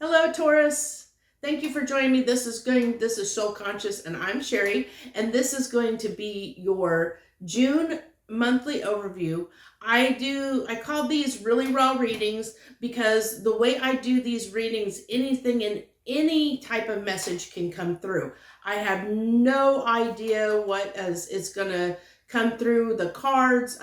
Hello, Taurus. Thank you for joining me. This is Soul Conscious, and I'm Sherry, and this is going to be your June monthly overview. I call these really raw readings because the way I do these readings, anything and any type of message can come through. I have no idea what is going to come through the cards.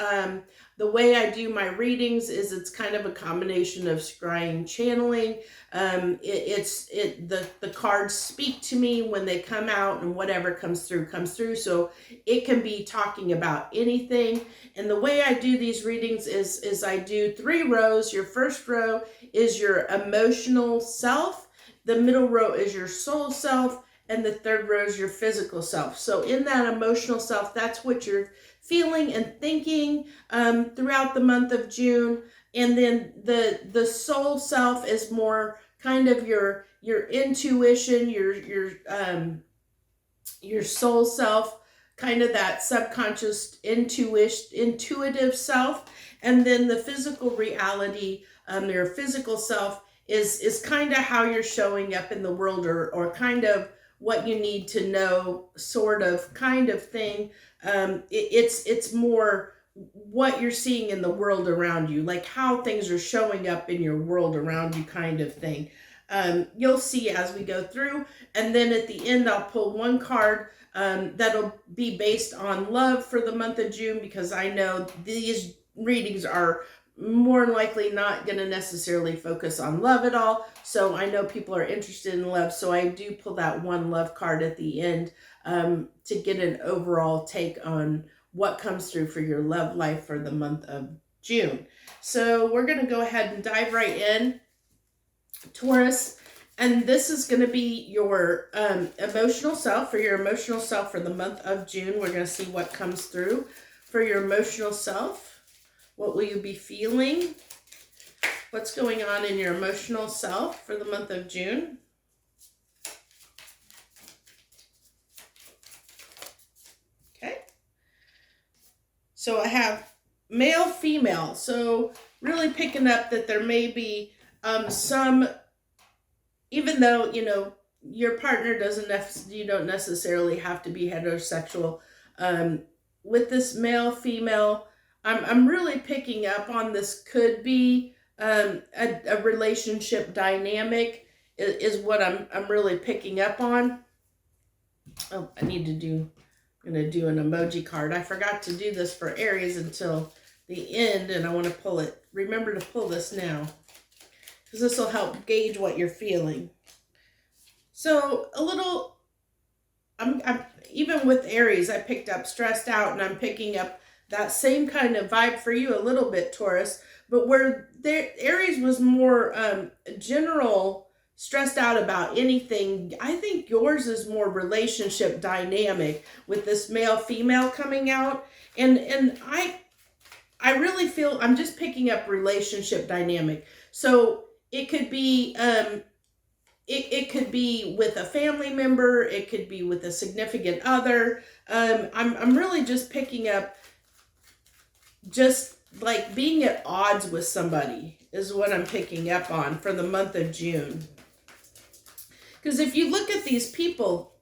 The way I do my readings is it's kind of a combination of scrying, channeling. The cards speak to me when they come out, and whatever comes through comes through. So it can be talking about anything. And the way I do these readings is I do 3 rows. Your first row is your emotional self. The middle row is your soul self, and the third row is your physical self. So in that emotional self, that's what you're feeling and thinking throughout the month of June. And then the soul self is more kind of your intuition, your soul self, kind of that subconscious intuitive self. And then the physical reality, your physical self is kind of how you're showing up in the world, or kind of what you need to know, sort of kind of thing. It's more what you're seeing in the world around you, like how things are showing up in your world around you, kind of thing. You'll see as we go through, and then at the end I'll pull one card that'll be based on love for the month of June, because I know these readings are more likely not going to necessarily focus on love at all. So I know people are interested in love, so I do pull that one love card at the end to get an overall take on what comes through for your love life for the month of June. So we're going to go ahead and dive right in, Taurus. And this is going to be your emotional self. For your emotional self for the month of June, we're going to see what comes through for your emotional self. What will you be feeling? What's going on in your emotional self for the month of June? Okay. So I have male, female. So really picking up that there may be some, even though, your partner you don't necessarily have to be heterosexual. With this male, female, I'm really picking up on this could be a relationship dynamic is what I'm really picking up on. Oh, I'm going to do an emoji card. I forgot to do this for Aries until the end, and I want to pull it. Remember to pull this now, because this will help gauge what you're feeling. So a little, I'm even with Aries, I picked up stressed out, and I'm picking up that same kind of vibe for you a little bit, Taurus. But where Aries was more general, stressed out about anything, I think yours is more relationship dynamic with this male-female coming out. And I really feel I'm just picking up relationship dynamic. So it could be it could be with a family member, it could be with a significant other. I'm really just picking up just like being at odds with somebody is what I'm picking up on for the month of June. Because if you look at these people,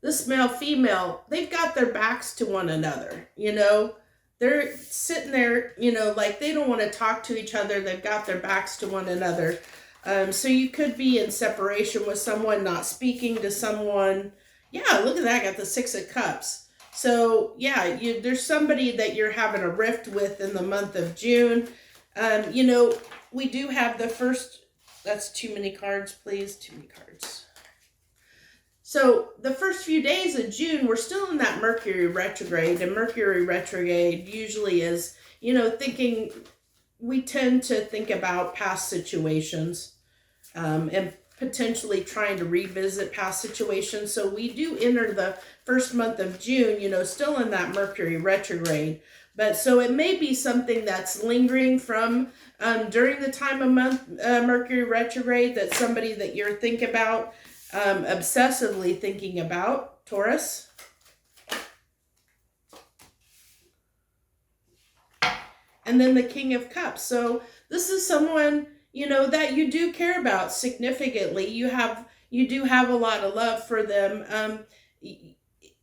this male, female, they've got their backs to one another, They're sitting there, like they don't want to talk to each other. They've got their backs to one another. So you could be in separation with someone, not speaking to someone. Yeah, look at that. I got the 6 of Cups. So yeah, there's somebody that you're having a rift with in the month of June. We do have the first, that's too many cards, please. Too many cards. So the first few days of June, we're still in that Mercury retrograde, and Mercury retrograde usually is, thinking, we tend to think about past situations and potentially trying to revisit past situations. So we do enter the first month of June, still in that Mercury retrograde. But so it may be something that's lingering from during the time of Mercury retrograde, that somebody that you're thinking about, obsessively thinking about, Taurus. And then the King of Cups. So this is someone, that you do care about significantly. You do have a lot of love for them,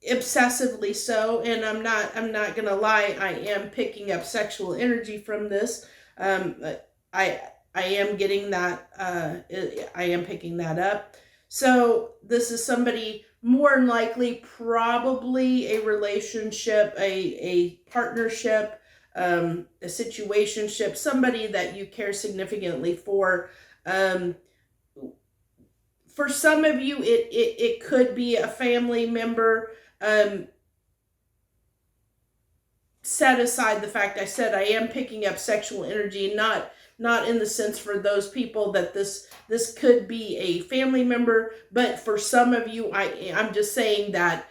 obsessively so. And I'm not gonna lie, I am picking up sexual energy from this. I I am getting that. I am picking that up. So this is somebody more than likely, probably a relationship, a partnership, a situationship, somebody that you care significantly for. For some of you, it could be a family member. Set aside the fact I said I am picking up sexual energy, not in the sense for those people that this could be a family member, but for some of you, I'm just saying that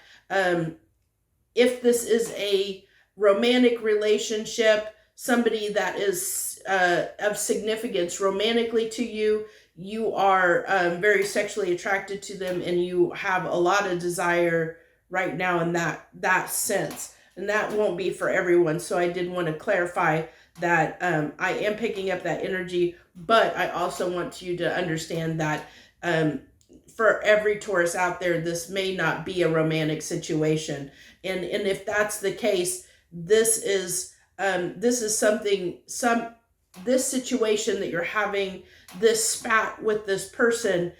if this is a romantic relationship, somebody that is of significance romantically to you, you are very sexually attracted to them, and you have a lot of desire right now in that sense. And that won't be for everyone. So I did want to clarify that I am picking up that energy, but I also want you to understand that for every Taurus out there, this may not be a romantic situation. And if that's the case, this is something, this situation that you're having, this spat with this person,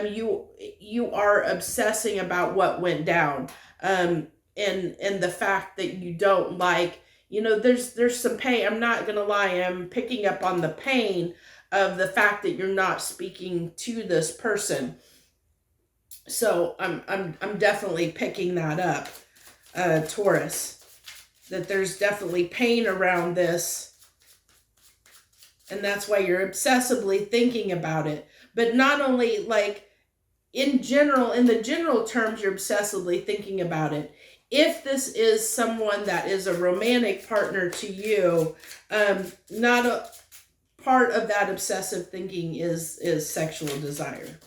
you are obsessing about what went down. And the fact that you don't like, there's some pain. I'm not gonna lie, I'm picking up on the pain of the fact that you're not speaking to this person. So I'm definitely picking that up, Taurus, that there's definitely pain around this, and that's why you're obsessively thinking about it. But not only like in the general terms, you're obsessively thinking about it. If this is someone that is a romantic partner to you, not a part of that obsessive thinking is sexual desire.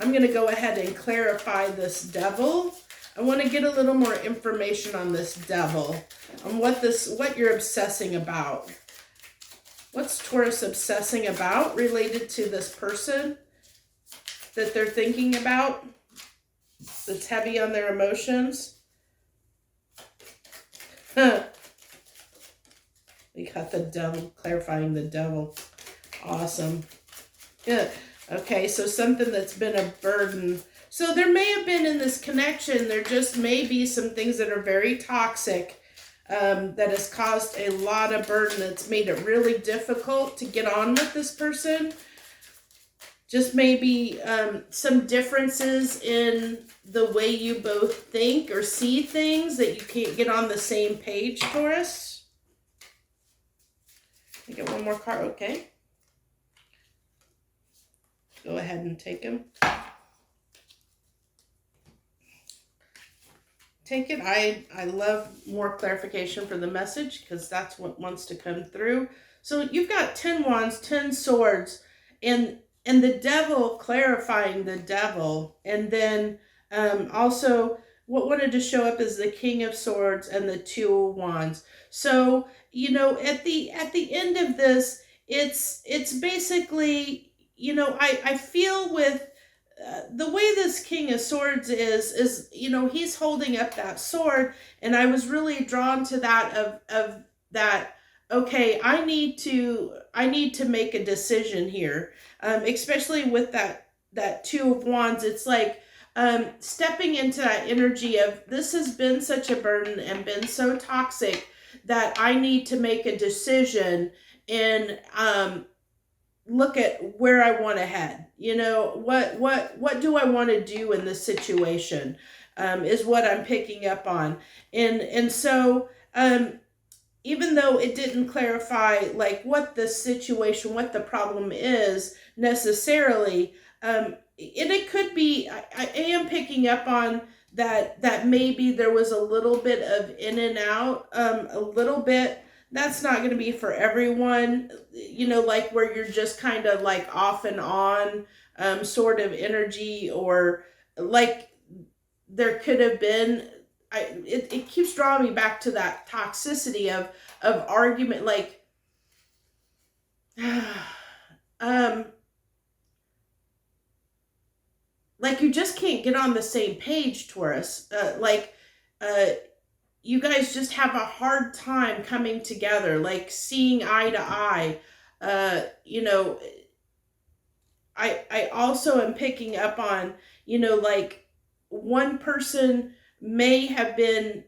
I'm going to go ahead and clarify this devil. I want to get a little more information on this devil, on what you're obsessing about. What's Taurus obsessing about related to this person that they're thinking about, that's heavy on their emotions? We got the devil, clarifying the devil. Awesome. Yeah. Okay, so something that's been a burden. So there may have been in this connection, there just may be some things that are very toxic, that has caused a lot of burden. That's made it really difficult to get on with this person. Just maybe some differences in the way you both think or see things, that you can't get on the same page for us. I get one more card, okay. Go ahead and take him. Take it. I love more clarification for the message, because that's what wants to come through. So you've got 10 wands, 10 swords, and the devil, clarifying the devil. And then also what wanted to show up is the King of Swords and the 2 wands. So, at the end of this, it's basically, I feel with the way this King of Swords is, he's holding up that sword, and I was really drawn to that of that. Okay, I need to make a decision here, especially with that 2 of wands. It's like stepping into that energy of, this has been such a burden and been so toxic that I need to make a decision and look at where I want to head. What do I want to do in this situation, is what I'm picking up on. And so even though it didn't clarify like what the situation, what the problem is necessarily, it could be, I am picking up on that maybe there was a little bit of in and out, a little bit. That's not going to be for everyone, like where you're just kind of like off and on sort of energy, or like there could have been, it keeps drawing me back to that toxicity of argument, like like you just can't get on the same page, Taurus. You guys just have a hard time coming together, like seeing eye to eye. You know, I also am picking up on, you know, like one person may have been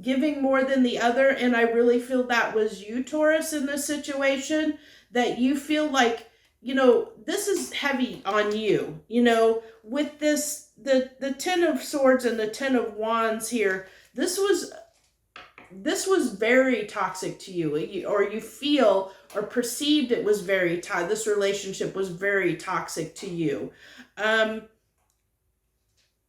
giving more than the other, and I really feel that was you, Taurus, in this situation, that you feel like, you know, this is heavy on you, you know, with this, the 10 of swords and the 10 of wands here. This was very toxic to you, or you feel or perceived it was very this relationship was very toxic to you. And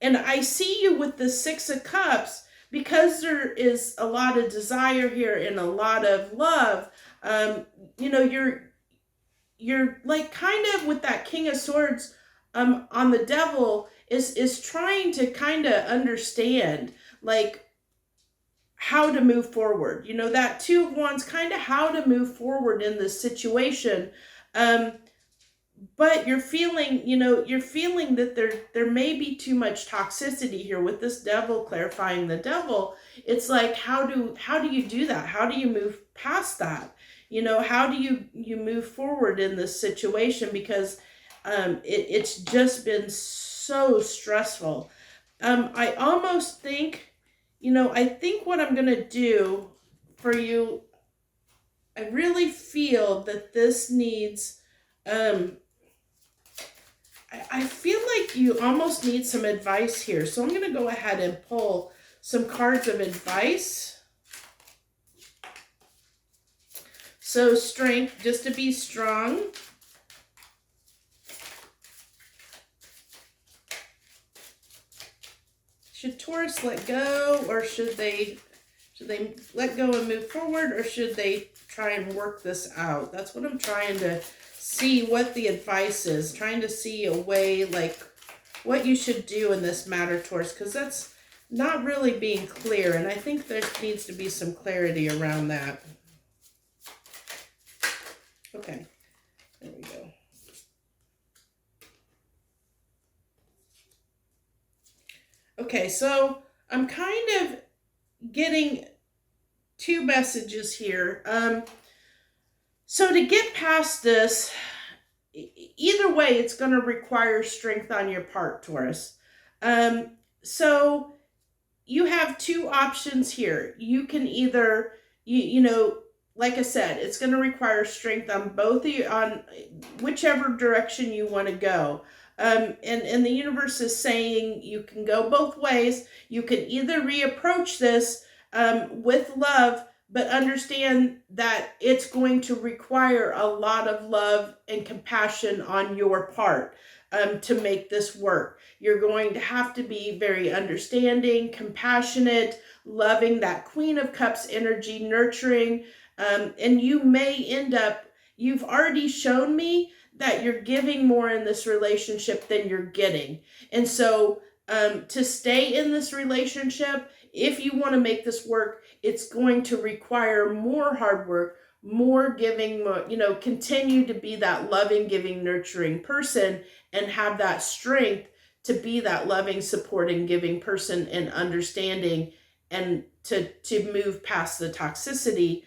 I see you with the 6 of cups, because there is a lot of desire here and a lot of love. You know, you're like kind of with that King of Swords on the devil is trying to kind of understand, like, how to move forward. You know, that 2 of wands, kind of how to move forward in this situation. But you're feeling, you know, that there may be too much toxicity here with this devil, clarifying the devil. It's like, how do you do that? How do you move past that? You know, how do you move forward in this situation? Because it's just been so stressful. I almost think, you know, I think what I'm going to do for you, I really feel that this needs, I feel like you almost need some advice here. So I'm going to go ahead and pull some cards of advice. So strength, just to be strong. Should Taurus let go, or should they let go and move forward, or should they try and work this out? That's what I'm trying to see, what the advice is, trying to see a way, like what you should do in this matter, Taurus, because that's not really being clear, and I think there needs to be some clarity around that. Okay, there we go. Okay, so I'm kind of getting 2 messages here. So to get past this, either way, it's going to require strength on your part, Taurus. So you have 2 options here. You can either, you know, like I said, it's going to require strength on both of you, on whichever direction you want to go. And the universe is saying you can go both ways. You can either reapproach this with love, but understand that it's going to require a lot of love and compassion on your part to make this work. You're going to have to be very understanding, compassionate, loving, that Queen of Cups energy, nurturing, and you may end up, you've already shown me that you're giving more in this relationship than you're getting. And so to stay in this relationship, if you want to make this work, it's going to require more hard work, more giving, more, you know, continue to be that loving, giving, nurturing person, and have that strength to be that loving, supporting, giving person, and understanding, and to move past the toxicity,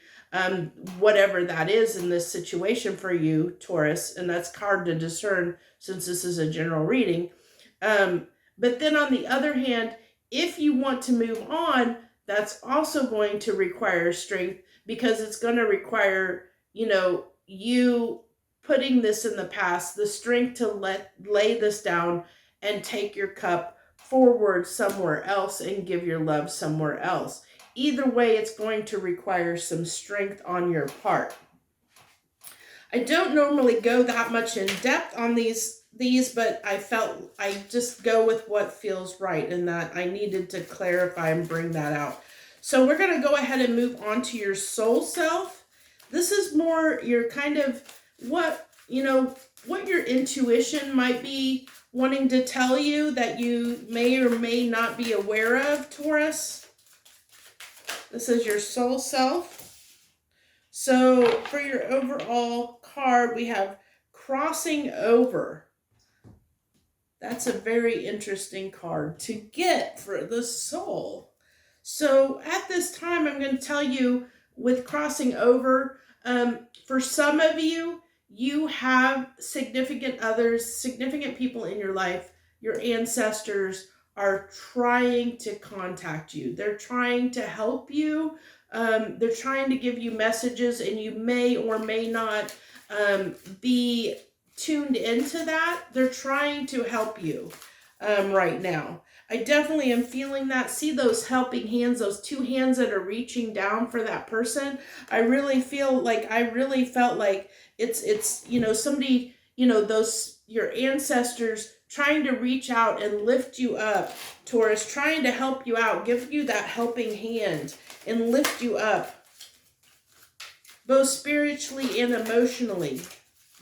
whatever that is in this situation for you, Taurus, and that's hard to discern since this is a general reading. But then on the other hand, if you want to move on, that's also going to require strength, because it's going to require, you know, you putting this in the past, the strength to lay this down and take your cup forward somewhere else and give your love somewhere else. Either way, it's going to require some strength on your part. I don't normally go that much in depth on these, but I felt I just go with what feels right, and that I needed to clarify and bring that out. So we're going to go ahead and move on to your soul self. This is more your kind of what, you know, what your intuition might be wanting to tell you that you may or may not be aware of, Taurus. This is your soul self. So for your overall card, we have crossing over. That's a very interesting card to get for the soul. So at this time, I'm going to tell you with crossing over, for some of you, you have significant others, significant people in your life. Your ancestors are trying to contact you. They're trying to help you. They're trying to give you messages, and you may or may not be tuned into that. They're trying to help you right now. I definitely am feeling that. See those helping hands, those two hands that are reaching down for that person. I really felt like it's somebody, those your ancestors trying to reach out and lift you up, Taurus, trying to help you out, give you that helping hand and lift you up, both spiritually and emotionally.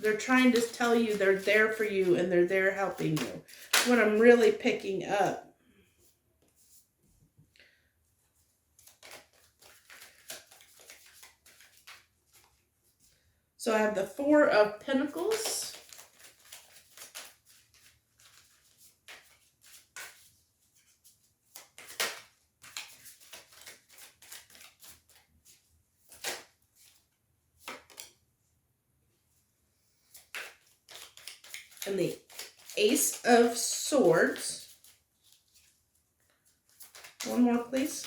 They're trying to tell you they're there for you and they're there helping you. That's what I'm really picking up. So I have the Four of Pentacles. And the Ace of Swords. One more, please.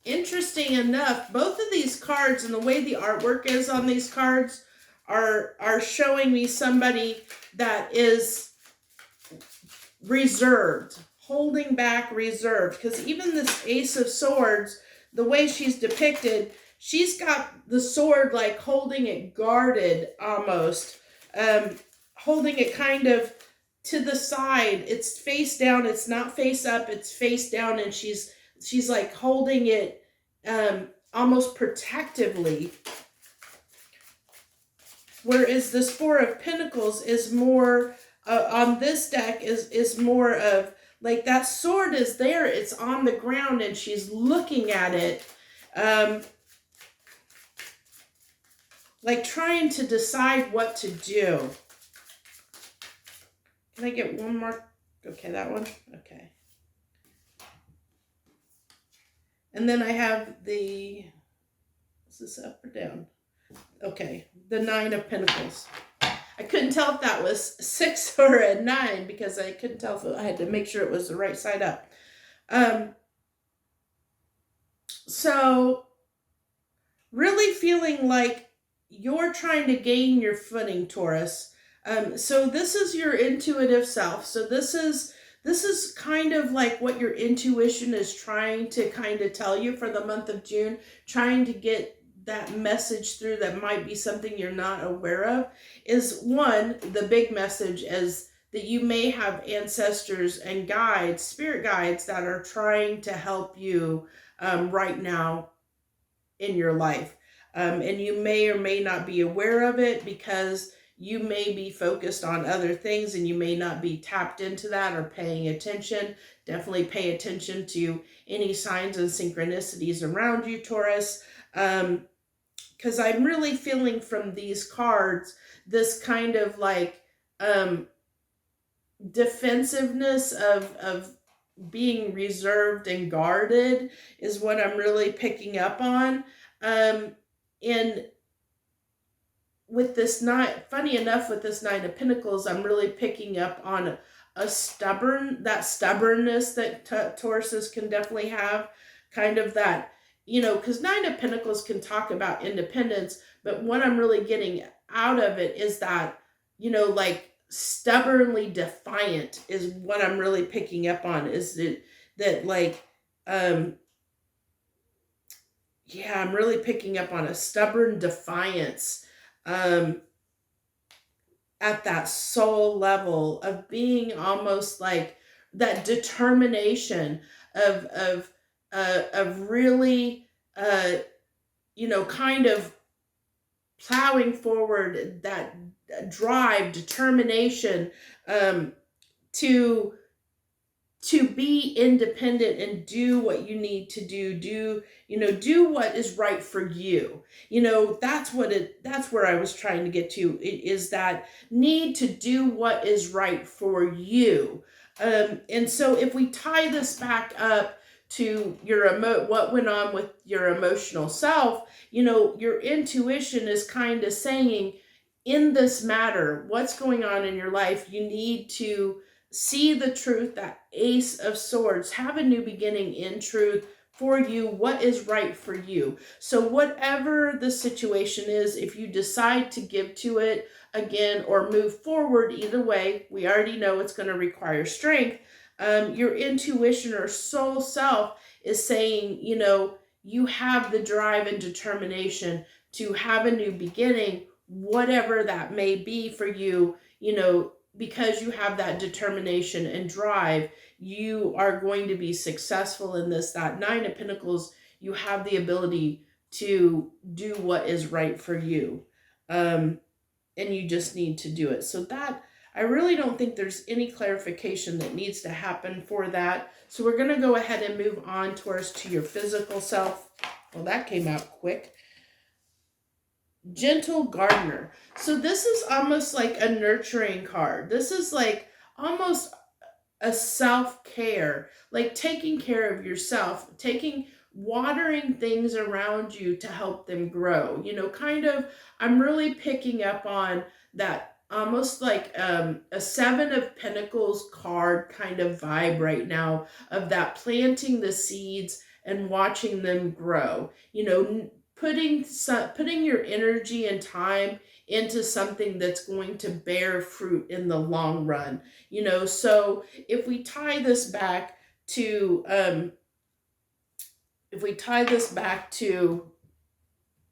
Interesting enough, both of these cards and the way the artwork is on these cards are showing me somebody that is reserved, holding back, reserved. Because even this Ace of Swords, the way she's depicted, she's got the sword like holding it guarded almost, holding it kind of to the side. It's face down, it's not face up, it's face down, and she's like holding it almost protectively. Whereas this Four of Pentacles is more, on this deck, is more of, like, that sword is there, it's on the ground, and she's looking at it, like trying to decide what to do. Can I get one more? Okay, that one? Okay. And then I have the, is this up or down? Okay, the Nine of Pentacles. I couldn't tell if that was 6 or a 9 because I couldn't tell if I had to make sure it was the right side up. So really feeling like you're trying to gain your footing, Taurus. So this is your intuitive self. So this is kind of like what your intuition is trying to kind of tell you for the month of June, trying to get that message through that might be something you're not aware of. Is one, the big message is that you may have ancestors and guides, spirit guides, that are trying to help you right now in your life. And you may or may not be aware of it because you may be focused on other things and you may not be tapped into that or paying attention. Definitely pay attention to any signs and synchronicities around you, Taurus. Because I'm really feeling from these cards this kind of like defensiveness of being reserved and guarded is what I'm really picking up on. And with this Nine, funny enough, with this Nine of Pentacles, I'm really picking up on that stubbornness that Tauruses can definitely have, kind of that, because Nine of Pentacles can talk about independence, but what I'm really getting out of it is that, like stubbornly defiant is what I'm really picking up on, is that like, yeah, I'm really picking up on a stubborn defiance at that soul level of being almost like that determination of really, kind of plowing forward, that drive, determination to to be independent and do what you need to do, do what is right for you. That's where I was trying to get to. It is that need to do what is right for you. And so if we tie this back up to what went on with your emotional self, your intuition is kind of saying, in this matter, what's going on in your life, you need to see the truth, that Ace of Swords, have a new beginning in truth for you, what is right for you. So whatever the situation is, if you decide to give to it again or move forward, either way, we already know it's going to require strength. Your intuition or soul self is saying, you have the drive and determination to have a new beginning, whatever that may be for you, because you have that determination and drive, you are going to be successful in this. That Nine of Pentacles, you have the ability to do what is right for you. And you just need to do it. So that, I really don't think there's any clarification that needs to happen for that. So we're going to go ahead and move on, Taurus, to your physical self. Well, that came out quick. Gentle Gardener. So this is almost like a nurturing card. This is like almost a self-care, like taking care of yourself, watering things around you to help them grow. I'm really picking up on that, almost like a Seven of Pentacles card kind of vibe right now, of that planting the seeds and watching them grow. Putting your energy and time into something that's going to bear fruit in the long run. So if we tie this back to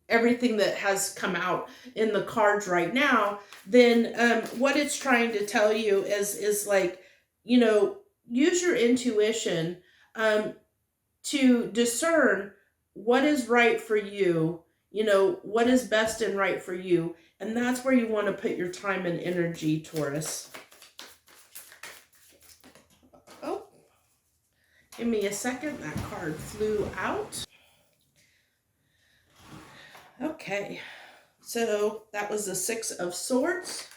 everything that has come out in the cards right now, then what it's trying to tell you is like, use your intuition to discern what is right for you, what is best and right for you. And that's where you want to put your time and energy, Taurus. Oh, give me a second. That card flew out. Okay, so that was the Six of Swords.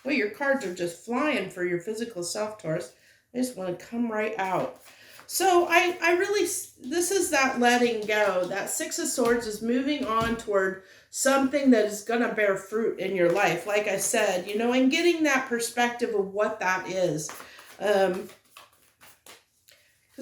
Well, your cards are just flying for your physical self, Taurus. They just want to come right out. So I really, this is that letting go. That Six of Swords is moving on toward something that is going to bear fruit in your life. Like I said, and getting that perspective of what that is. Because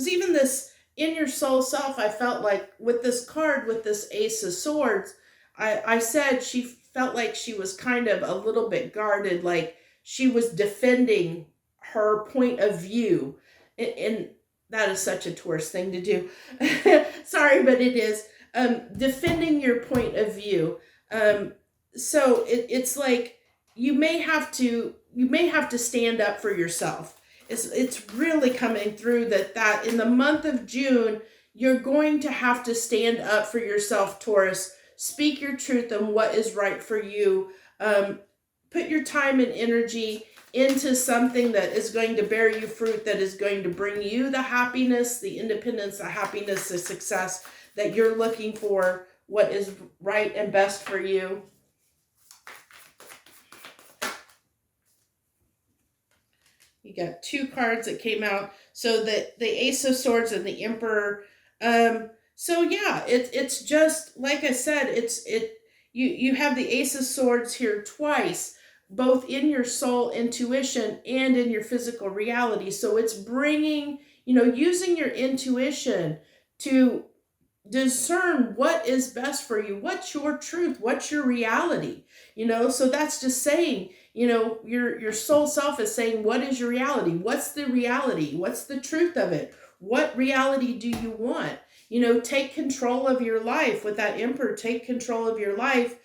even this, in your soul self, I felt like with this card, with this Ace of Swords, I said she felt like she was kind of a little bit guarded, like she was defending her point of view. And that is such a Taurus thing to do. Sorry, but it is. Defending your point of view. So it's like you may have to stand up for yourself. It's really coming through that in the month of June, you're going to have to stand up for yourself, Taurus. Speak your truth on what is right for you. Put your time and energy into something that is going to bear you fruit, that is going to bring you the happiness, the independence, the happiness, the success that you're looking for, what is right and best for you. You got two cards that came out. So the Ace of Swords and the Emperor. So yeah, it's just, like I said, you have the Ace of Swords here twice, both in your soul intuition and in your physical reality. So it's bringing, using your intuition to discern what is best for you. What's your truth? What's your reality? So that's just saying, your soul self is saying, what is your reality? What's the reality? What's the truth of it? What reality do you want? Take control of your life. With that Emperor, take control of your life.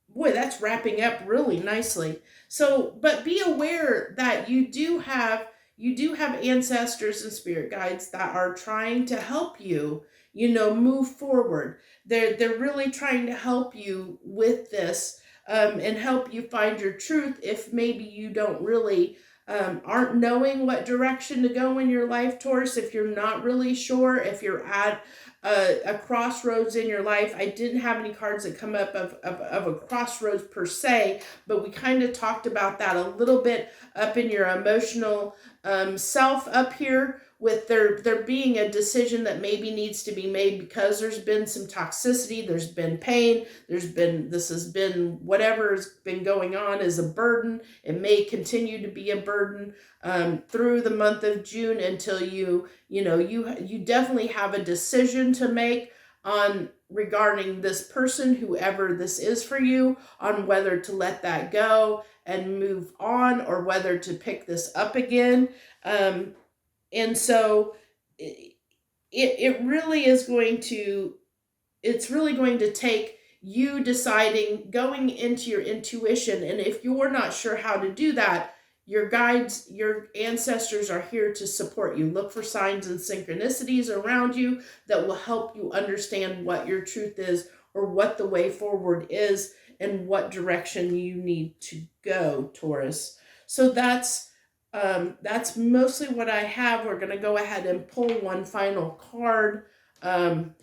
Boy, that's wrapping up really nicely. So, but be aware that you do have ancestors and spirit guides that are trying to help you, move forward. They're really trying to help you with this, and help you find your truth if maybe you don't really aren't knowing what direction to go in your life, Taurus. If you're not really sure, if you're at a crossroads in your life, I didn't have any cards that come up of a crossroads per se, but we kind of talked about that a little bit up in your emotional self up here, with there being a decision that maybe needs to be made because there's been some toxicity, there's been pain, this has been whatever's been going on is a burden. It may continue to be a burden through the month of June until you definitely have a decision to make on regarding this person, whoever this is for you, on whether to let that go and move on or whether to pick this up again. And so it really is going to, it's really going to take you deciding, going into your intuition. And if you're not sure how to do that, your guides, your ancestors are here to support you. Look for signs and synchronicities around you that will help you understand what your truth is, or what the way forward is, and what direction you need to go, Taurus. So that's mostly what I have. We're going to go ahead and pull one final card. One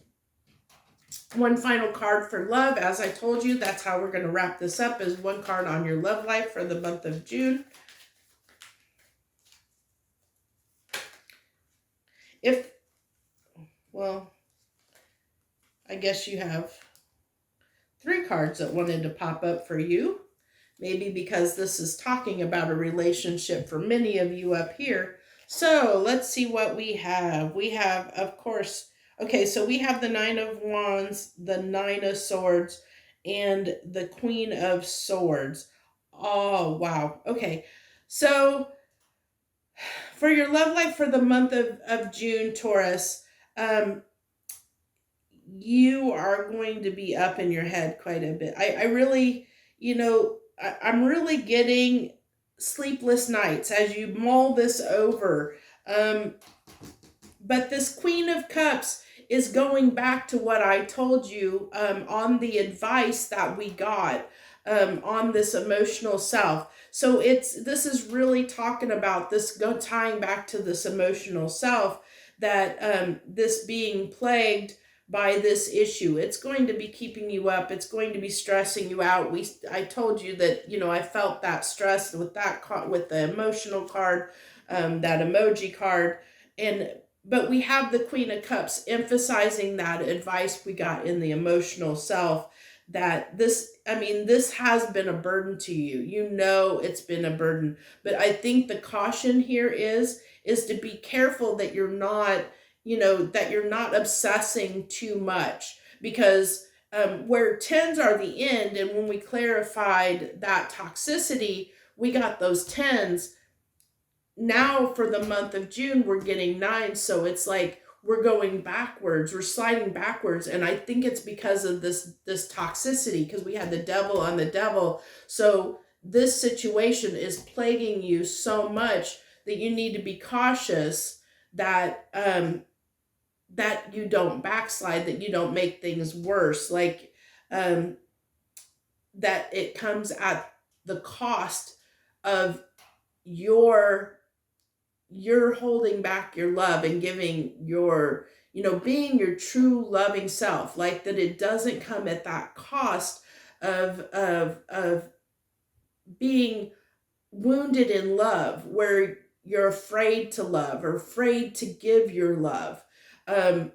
final card for love. As I told you, that's how we're going to wrap this up, is one card on your love life for the month of June. I guess you have 3 cards that wanted to pop up for you. Maybe because this is talking about a relationship for many of you up here. So let's see what we have. We have, of course, okay, so we have the 9 of Wands, the 9 of Swords, and the Queen of Swords. Oh, wow. Okay, so for your love life for the month of June, Taurus, you are going to be up in your head quite a bit. I really, I'm really getting sleepless nights as you mull this over. But this Queen of Cups is going back to what I told you on the advice that we got on this emotional self. So this is really talking about this, tying back to this emotional self, that this being plagued by this issue. It's going to be keeping you up. It's going to be stressing you out. I told you that, I felt that stress with with the emotional card, that emoji card. But we have the Queen of Cups emphasizing that advice we got in the emotional self, that this has been a burden to you. It's been a burden. But I think the caution here is to be careful that you're not, that you're not obsessing too much, because where 10s are the end, and when we clarified that toxicity, we got those 10s. Now for the month of June, we're getting 9. So it's like we're going backwards, we're sliding backwards. And I think it's because of this toxicity, because we had the devil on the devil. So this situation is plaguing you so much that you need to be cautious that that you don't backslide, that you don't make things worse, like that it comes at the cost of you're holding back your love and giving your, being your true loving self, like that it doesn't come at that cost of being wounded in love, where you're afraid to love or afraid to give your love. I'm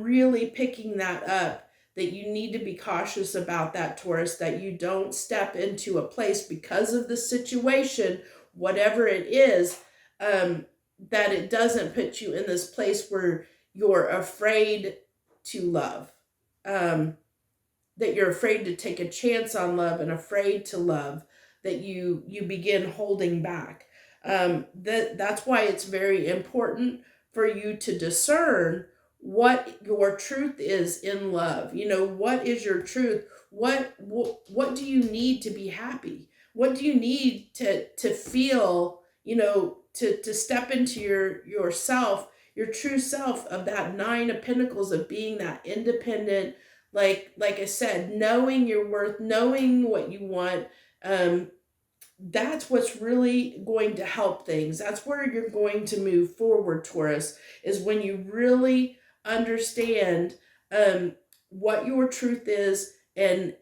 really picking that up, that you need to be cautious about that, Taurus, that you don't step into a place because of the situation, whatever it is, that it doesn't put you in this place where you're afraid to love, that you're afraid to take a chance on love and afraid to love, that you begin holding back. That's why it's very important for you to discern what your truth is in love. What is your truth? What do you need to be happy? What do you need to feel, to step into yourself, your true self, of that 9 of Pentacles, of being that independent, like I said, knowing your worth, knowing what you want, that's what's really going to help things. That's where you're going to move forward, Taurus, is when you really understand what your truth is, and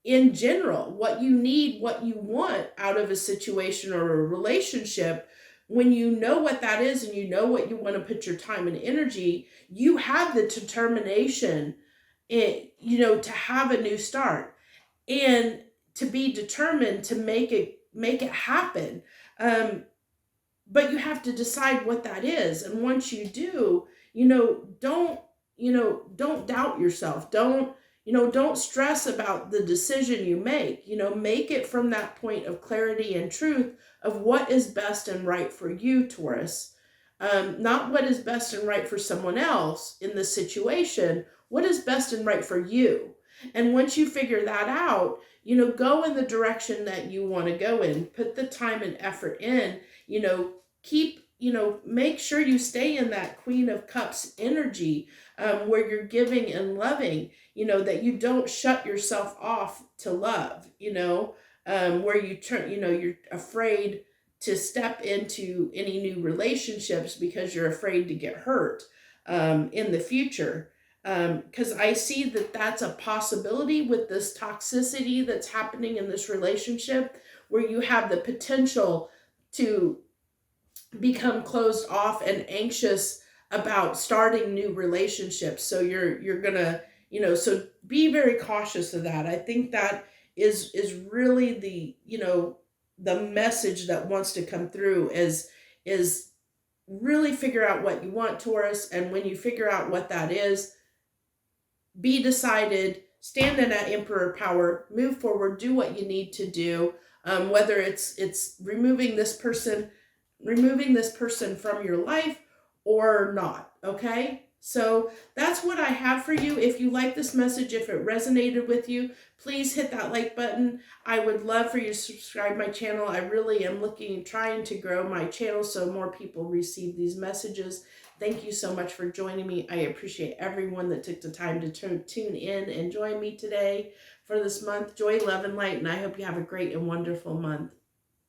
in general, what you need, what you want out of a situation or a relationship. When you know what that is and you know what you want to put your time and energy, you have the determination, to have a new start, and to be determined to make it happen. Um, but you have to decide what that is, and once you do, don't doubt yourself. Don't stress about the decision you make. Make it from that point of clarity and truth of what is best and right for you, Taurus. Not what is best and right for someone else in the situation. What is best and right for you? And once you figure that out, go in the direction that you want to go in. Put the time and effort in. Make sure you stay in that Queen of Cups energy, where you're giving and loving, that you don't shut yourself off to love, where you turn, you're afraid to step into any new relationships because you're afraid to get hurt in the future. Because I see that that's a possibility with this toxicity that's happening in this relationship, where you have the potential to become closed off and anxious about starting new relationships. So you're gonna, so be very cautious of that. I think that is really the message that wants to come through is really figure out what you want, Taurus, and when you figure out what that is, be decided, stand in that emperor power, move forward, do what you need to do. Whether it's removing this person from your life or not. Okay, so that's what I have for you. If you like this message, if it resonated with you, please hit that like button. I would love for you to subscribe my channel. I really am trying to grow my channel so more people receive these messages. Thank you so much for joining me. I appreciate everyone that took the time to tune in and join me today for this month. Joy, love, and light, and I hope you have a great and wonderful month.